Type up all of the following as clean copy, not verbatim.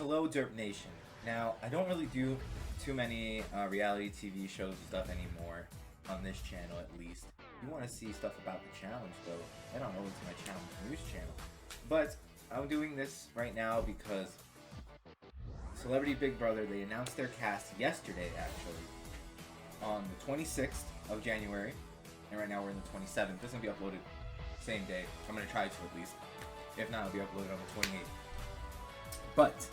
Hello, Derp Nation. Now, I don't really do too many reality TV shows and stuff anymore, on this channel at least. If you want to see stuff about the challenge, though, head on over to my challenge news channel. But I'm doing this right now because Celebrity Big Brother, they announced their cast yesterday, actually, on the 26th of January, and right now we're in the 27th. This is going to be uploaded same day. I'm going to try to at least. If not, it'll be uploaded on the 28th. But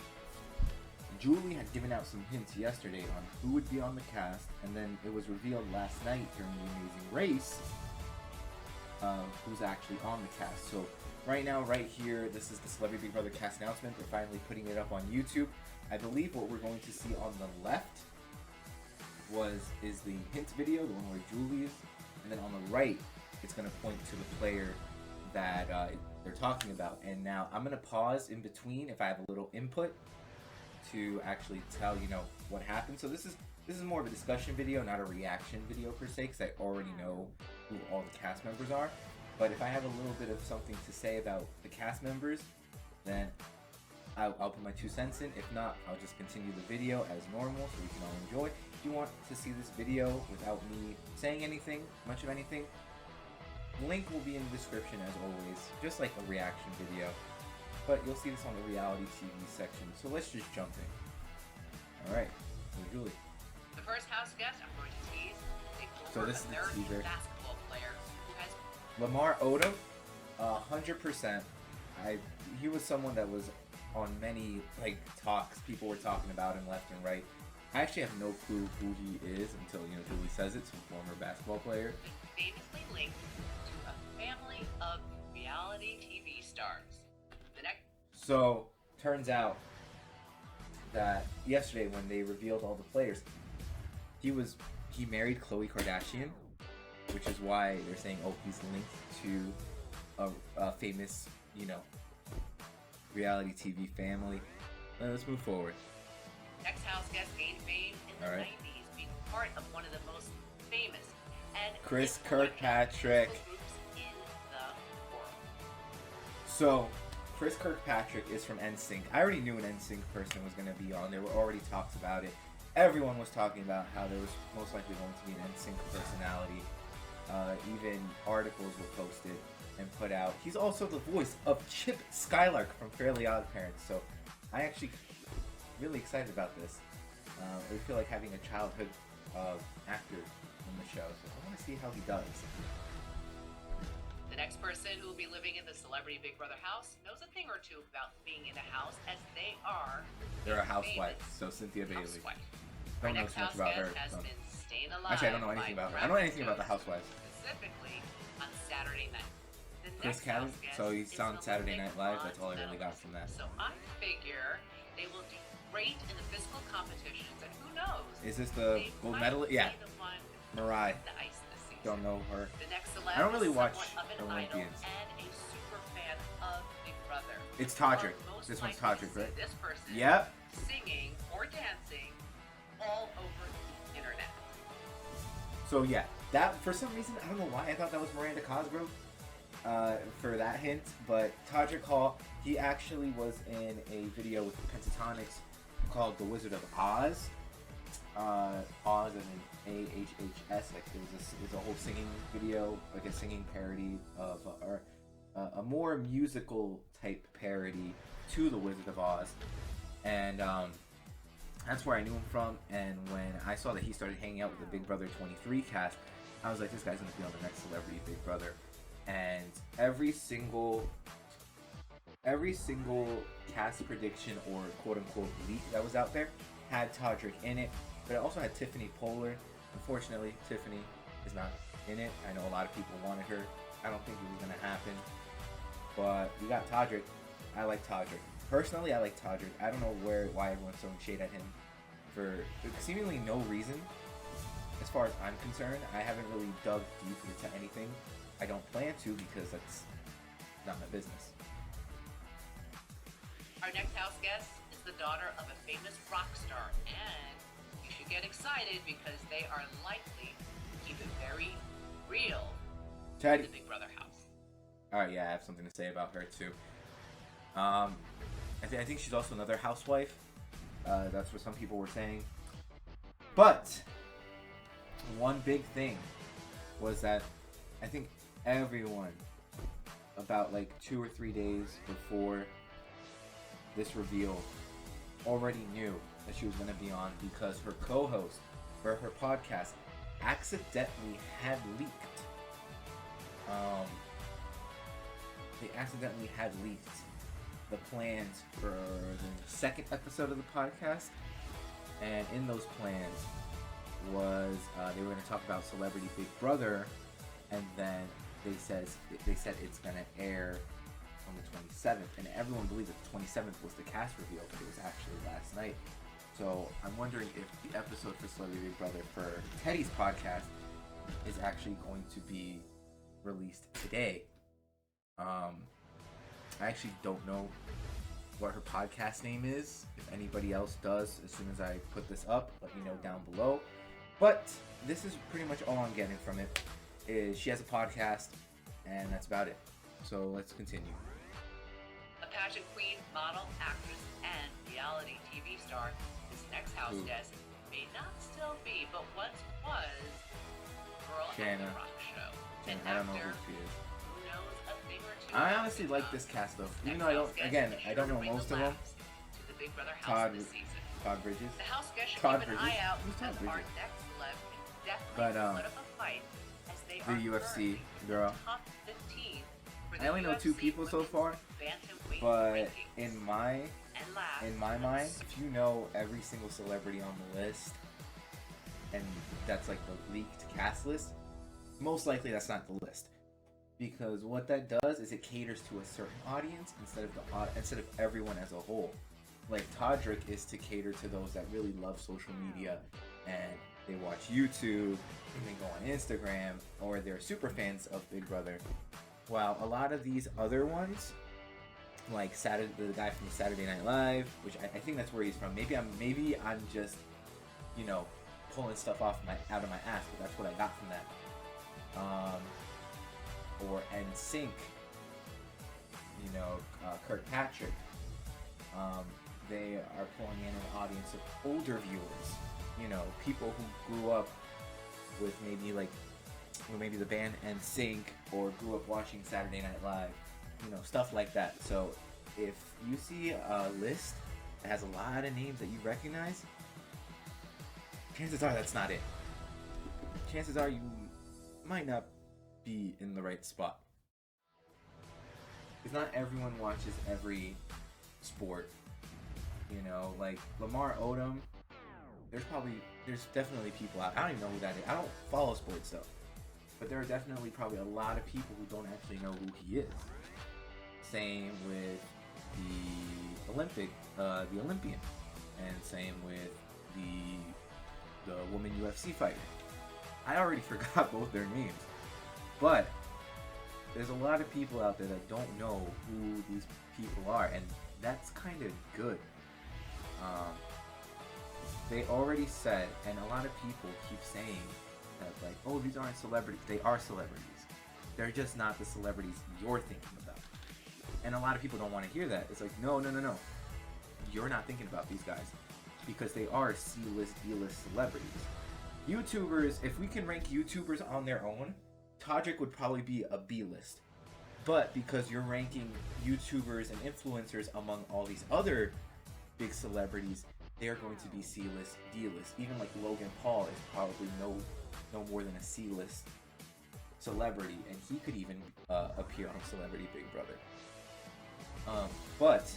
Julie had given out some hints yesterday on who would be on the cast, and then it was revealed last night during the Amazing Race who's actually on the cast. So right now, right here, this is the Celebrity Big Brother cast announcement. We're finally putting it up on YouTube. I believe what we're going to see on the left is the hint video, the one where Julie is, and then on the right, it's going to point to the player that they're talking about. And now I'm going to pause in between if I have a little input to actually tell what happened. So this is more of a discussion video, not a reaction video per se, because I already know who all the cast members are. But if I have a little bit of something to say about the cast members, then I'll put my 2 cents in. If not, I'll just continue the video as normal so we can all enjoy. If you want to see this video without me saying anything, much of anything, link will be in the description as always, just like a reaction video. But you'll see this on the reality TV section. So let's just jump in. Alright, so Julie. The first house guest I'm going to tease is so this is the teaser. Basketball player who has Lamar Odom, 100%. He was someone that was on many talks. People were talking about him left and right. I actually have no clue who he is until Julie says it's a former basketball player. Famously linked to a family of reality TV stars. The next. So turns out that yesterday when they revealed all the players, he married Khloe Kardashian, which is why they're saying, oh, he's linked to a famous, reality TV family. Let's move forward. Next house guest gained fame in the 90s, being part of one of the most famous and Chris Kirkpatrick. groups in the world. So Chris Kirkpatrick is from NSYNC. I already knew an NSYNC person was going to be on. There were already talks about it. Everyone was talking about how there was most likely going to be an NSYNC personality. Even articles were posted and put out. He's also the voice of Chip Skylark from Fairly Odd Parents. So I actually really excited about this. I feel like having a childhood actor in the show. So I want to see how he does. The next person who will be living in the Celebrity Big Brother house knows a thing or two about being in a house, as they're a housewife, so Cynthia Bailey. Don't know too much about her. Has been staying alive. Actually, I don't know anything about her. I don't know anything about the housewives. Specifically on Saturday night. The Chris next Cabin? house guest So he's is on the Saturday living Night Live. That's all I Ron really got from that. So I figure they will do great in the physical competitions, and who knows? Is this the They gold might medalist? be Yeah, the one Mariah. with the ice this season. Don't know her. The next celeb I don't really is watch somewhat of an idol Olympians. and a super fan of Big Brother. It's Todrick. Or most This one's likely to Todrick, see right? This person Yep. singing or dancing all over the internet. So yeah, that for some reason I don't know why I thought that was Miranda Cosgrove for that hint, but Todrick Hall, he actually was in a video with the Pentatonics called The Wizard of Oz. Oz and an AHHS, like it was a whole singing video, like a singing parody of or a more musical type parody to The Wizard of Oz, and that's where I knew him from. And when I saw that he started hanging out with the Big Brother 23 cast, I was like, this guy's gonna be on the next Celebrity Big Brother. And every single cast prediction or quote unquote leak that was out there had Todrick in it, but it also had Tiffany Pollard. Unfortunately, Tiffany is not in it. I know a lot of people wanted her. I don't think it was gonna happen, but we got Todrick. I like Todrick. Personally, I like Todrick. I don't know why everyone's throwing shade at him for seemingly no reason. As far as I'm concerned, I haven't really dug deep into anything. I don't plan to because that's not my business. Our next house guest is the daughter of a famous rock star, and you should get excited because they are likely to keep it very real in Teddy. the Big Brother house. Alright, yeah, I have something to say about her too. I think she's also another housewife. That's what some people were saying. But one big thing was that I think everyone, about like 2 or 3 days before this reveal, already knew that she was going to be on, because her co-host for her podcast accidentally had leaked. They accidentally had leaked the plans for the second episode of the podcast, and in those plans was they were going to talk about Celebrity Big Brother, and then they said it's going to air on the 27th, and everyone believed that the 27th was the cast reveal, but it was actually last night. So I'm wondering if the episode for Celebrity Big Brother for Teddy's podcast is actually going to be released today. I actually don't know what her podcast name is. If anybody else does, as soon as I put this up, let me know down below. But this is pretty much all I'm getting from it. Is she has a podcast, and that's about it. So let's continue. A pageant queen, model, actress, and reality TV star, this next house guest may not still be, but once was, girl at the rock show. Shanna, I don't know who she is. Who knows a thing or two. I honestly like this cast though. Even though I don't know most of them. Todd Bridges. The house guest should Todd keep an Bridges. eye out Who's Todd because our Bridges? next celeb can definitely But, split up a fight, as they the are UFC currently girl. top 15 for the I only know 2 UFC people so women's far, bantamweight but rankings. in my And last, mind, if you know every single celebrity on the list, and that's like the leaked cast list, most likely that's not the list. Because what that does is it caters to a certain audience instead of everyone as a whole. Like Todrick is to cater to those that really love social media and they watch YouTube and they go on Instagram, or they're super fans of Big Brother. While a lot of these other ones, like the guy from Saturday Night Live, which I think that's where he's from. Maybe I'm just, pulling stuff out of my ass, but that's what I got from that. Or NSYNC, Kirkpatrick. They are pulling in an audience of older viewers. People who grew up with maybe the band NSYNC, or grew up watching Saturday Night Live. Stuff like that. So if you see a list that has a lot of names that you recognize, chances are that's not it. Chances are you might not be in the right spot. Because not everyone watches every sport. Like Lamar Odom, there's definitely people out. I don't even know who that is. I don't follow sports though. But there are definitely probably a lot of people who don't actually know who he is. Same with the Olympian, and same with the woman UFC fighter. I already forgot both their names, but there's a lot of people out there that don't know who these people are, and that's kind of good. They already said, and a lot of people keep saying that, like, oh, these aren't celebrities. They are celebrities. They're just not the celebrities you're thinking about. And a lot of people don't want to hear that. It's like, no. You're not thinking about these guys, because they are C-list, D-list celebrities. YouTubers, if we can rank YouTubers on their own, Todrick would probably be a B-list. But because you're ranking YouTubers and influencers among all these other big celebrities, they are going to be C-list, D-list. Even like Logan Paul is probably no more than a C-list celebrity, and he could even appear on Celebrity Big Brother. But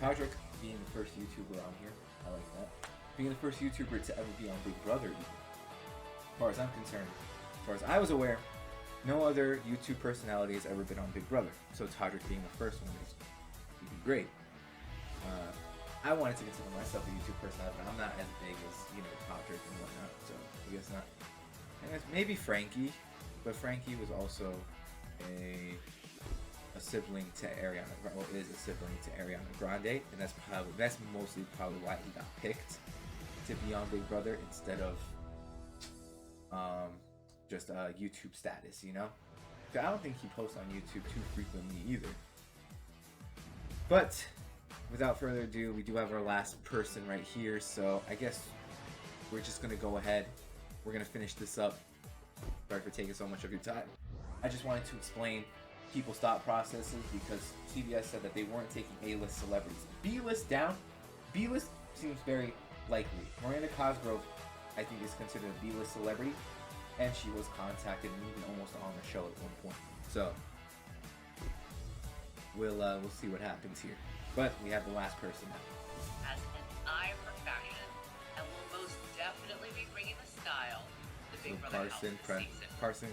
Todrick being the first YouTuber on here, I like that. Being the first YouTuber to ever be on Big Brother, even. As far as I'm concerned, as far as I was aware, no other YouTube personality has ever been on Big Brother. So Todrick being the first one is great. I wanted to consider myself a YouTube personality, but I'm not as big as, Todrick and whatnot, so I guess not. I guess maybe Frankie, but Frankie was also a sibling to Ariana, or is a sibling to Ariana Grande, and that's mostly probably why he got picked to be on Big Brother instead of just YouTube status, So I don't think he posts on YouTube too frequently either. But without further ado, we do have our last person right here, so I guess we're just gonna go ahead. We're gonna finish this up. Sorry for taking so much of your time. I just wanted to explain people's thought processes because CBS said that they weren't taking A-list celebrities. B-list down. B-list seems very likely. Miranda Cosgrove, I think, is considered a B-list celebrity, and she was contacted and even almost on the show at one point. So we'll see what happens here. But we have the last person now. Has an eye for fashion and will most definitely be bringing the style to the Big Brother house this season. Carson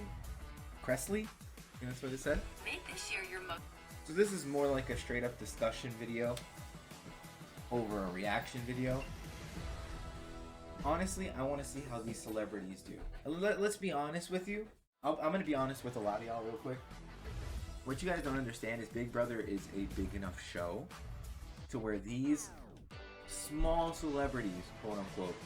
Kressley? I think that's what it said. Make this year your most. So this is more like a straight up discussion video over a reaction video. Honestly, I want to see how these celebrities do. Let's be honest with you. I'm going to be honest with a lot of y'all real quick. What you guys don't understand is Big Brother is a big enough show to where these small celebrities, quote unquote,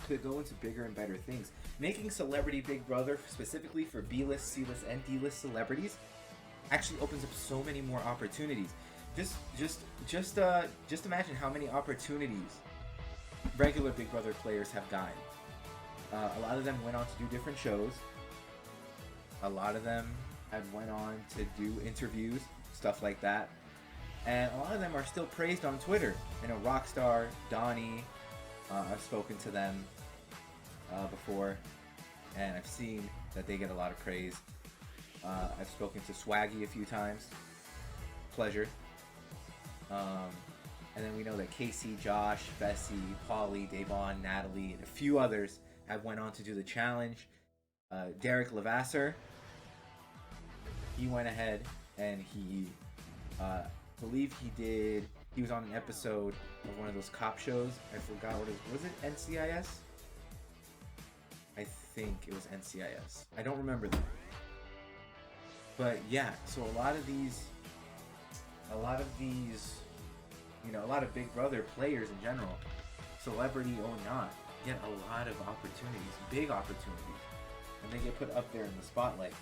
could go into bigger and better things. Making Celebrity Big Brother specifically for B-list, C-list, and D-list celebrities actually opens up so many more opportunities. Just imagine how many opportunities regular Big Brother players have gotten. A lot of them went on to do different shows. A lot of them have went on to do interviews, stuff like that. And a lot of them are still praised on Twitter. You know, Rockstar, Donnie, I've spoken to them before, and I've seen that they get a lot of praise. I've spoken to Swaggy a few times. Pleasure. And then we know that Casey, Josh, Bessie, Pauly, Davon, Natalie, and a few others have went on to do the challenge. Derek Levasseur, he went ahead and he believe he was on an episode of one of those cop shows. I forgot what it was. Was it NCIS? I think it was NCIS. I don't remember them. But yeah, so a lot of these, you know, a lot of Big Brother players in general, celebrity or not, get a lot of opportunities, big opportunities, and they get put up there in the spotlight.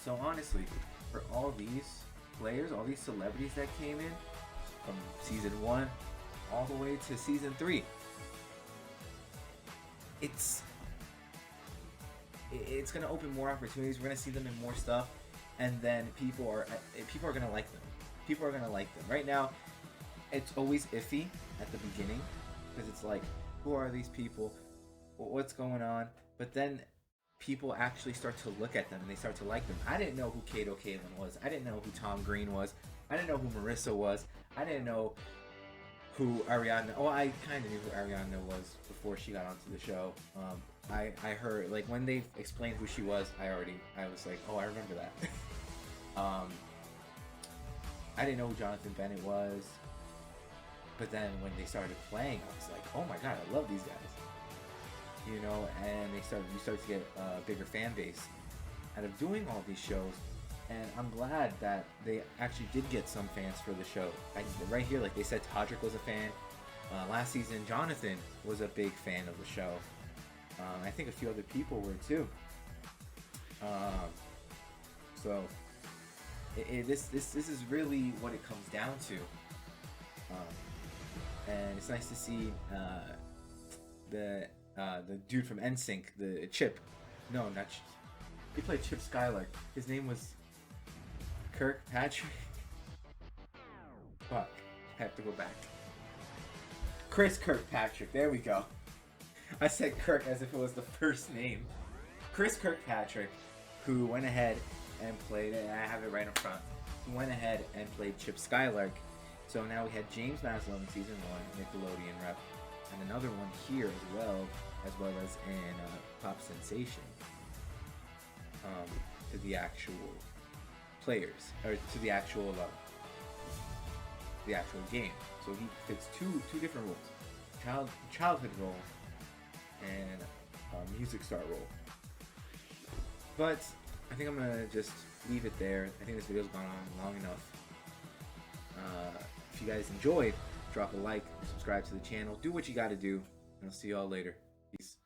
So honestly, for all these players, all these celebrities that came in from season 1 all the way to season 3, it's gonna open more opportunities. We're gonna see them in more stuff, and then people are gonna like them. People are gonna like them. Right now, it's always iffy at the beginning because it's like, who are these people? What's going on? But then people actually start to look at them and they start to like them. I didn't know who Kato Kaelin was. I didn't know who Tom Green was. I didn't know who Marissa was. I didn't know who Ariana. Oh, I kind of knew who Ariana was before she got onto the show. I heard, like, when they explained who she was, I was like, oh, I remember that. I didn't know who Jonathan Bennett was. But then when they started playing, I was like, oh my god, I love these guys. You know, and you start to get a bigger fan base out of doing all these shows. And I'm glad that they actually did get some fans for the show. Right here, like they said, Todrick was a fan. Last season, Jonathan was a big fan of the show. I think a few other people were too. So this is really what it comes down to. And it's nice to see the dude from NSYNC, the Chip. No, not Chip. He played Chip Skylark. His name was Kirkpatrick. Fuck. I have to go back. Chris Kirkpatrick. There we go. I said Kirk as if it was the first name. Chris Kirkpatrick, who went ahead and played, and I have it right in front, who went ahead and played Chip Skylark. So now we had James Maslow in season 1, Nickelodeon rep, and another one here as well as in Pop Sensation. To the actual players, or to the actual game. So he fits two different roles: childhood role and music star role. But I think I'm gonna just leave it there. I think this video's gone on long enough. If you guys enjoyed, drop a like, subscribe to the channel, do what you gotta do, and I'll see y'all later. Peace.